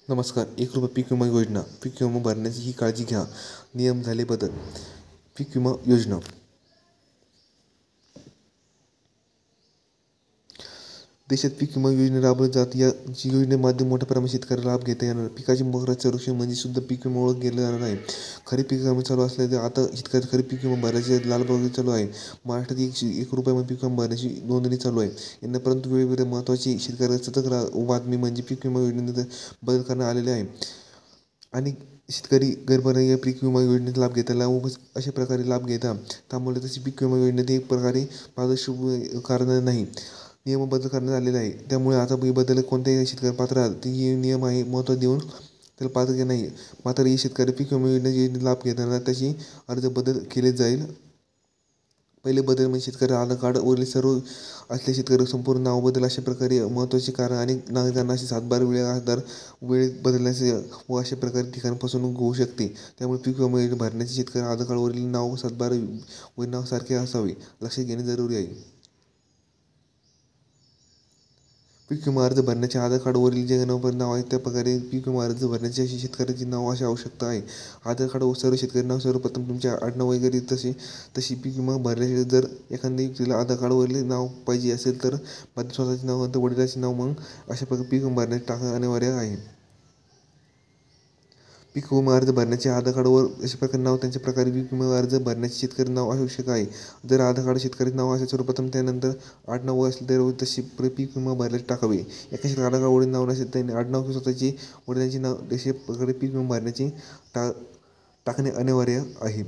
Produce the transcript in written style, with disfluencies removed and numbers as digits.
नमस्कार. 1 रुपये पीक विमा योजना. पीक विमा भरण्याची ही काळजी घ्या. नियम झाले बदल. पीक विमा योजना. देशात पीक विमा योजना राबवली जाते. या योजनेमाध्यम मोठ्या प्रमाणात शेतकऱ्याला लाभ घेता येणार. पिकाची मोफत संरक्षण म्हणजे सुद्धा पीक विमा ओळख केलं जाणार आहे. खरीप पीक विमा चालू असल्याने आता शेतकरी खरीप पीक विमा भरण्याची लालबाग चालू आहे. महाराष्ट्रात 1 रुपयामध्ये पीक विमा भरण्याची नोंदणी चालू आहे यांना. परंतु वेळोवेळी महत्त्वाची शेतकऱ्याला सतर्क बातमी म्हणजे पीक विमा योजनेत बदल करण्यात आलेले आहे. आणि शेतकरी गैरप्रकारे या पीक विमा योजनेचा लाभ घेताना अशा प्रकारे लाभ घेता त्यामुळे तशी पीक विमा योजनेत एक प्रकारे पारदर्शक कारण नाही. नियम बदल करण्यात आलेला आहे. त्यामुळे आता बदल कोणत्याही शेतकरी पात्र हे नियम आहे महत्त्व देऊन त्याला पात्र नाही. मात्र हे शेतकरी पीक विमा योजनेचा लाभ घेताना त्याची अर्ज बदल केले जाईल. पहिले बदल म्हणजे शेतकरी आधार कार्ड वरील सर्व असले शेतकरी संपूर्ण नाव बदल अशा प्रकारे महत्त्वाचे कारण. अनेक नागरिकांना असे 7 वेळा आधार वेळेत बदलण्याचे व अशा प्रकारे ठिकाणी फसवणूक होऊ शकते. त्यामुळे पीक विमा योजना भरण्याचे शेतकरी आधार कार्डवरील नाव 7 वरील नावासारखे असावे लक्षात घेणे जरुरी आहे. पीक विमा अर्ज भरण्याचे आधार कार्डवरील जे नाव आहे त्या प्रकारे पीक विमा अर्ज भरण्याचे शेतकऱ्याचे नाव अशी आवश्यकता आहे. आधार कार्ड सर्व शेतकरी नाव सर्वप्रथम तुमचे आडनाव वगैरे तशी पीक विमा भरण्याचे जर एखाद्या व्यक्तीला आधार कार्डवरील नाव पाहिजे असेल तर स्वतःचे नाव नंतर वडिलांचे नाव मग अशा प्रकारे पीक विमा भरण्याचे टाकणे अनिवार्य आहे. पीक विमा अर्ज भरण्याचे आधार कार्डवर अशा प्रकारे नाव त्यांच्या प्रकारे पीक विमा अर्ज भरण्याचे शेतकरी नाव आवश्यक आहे. जर आधार कार्ड शेतकरी नाव असेल सर्वप्रथम त्यानंतर आडनाव असेल तर तशी पीक विमा भरण्यास टाकावे. एका शेतकरी आधार कार्डवरील नाव नसेल त्यांनी आडनाव स्वतःचे वडिलांचे नाव अशा प्रकारे पीक विमा भरण्याचे टाकणे अनिवार्य आहे.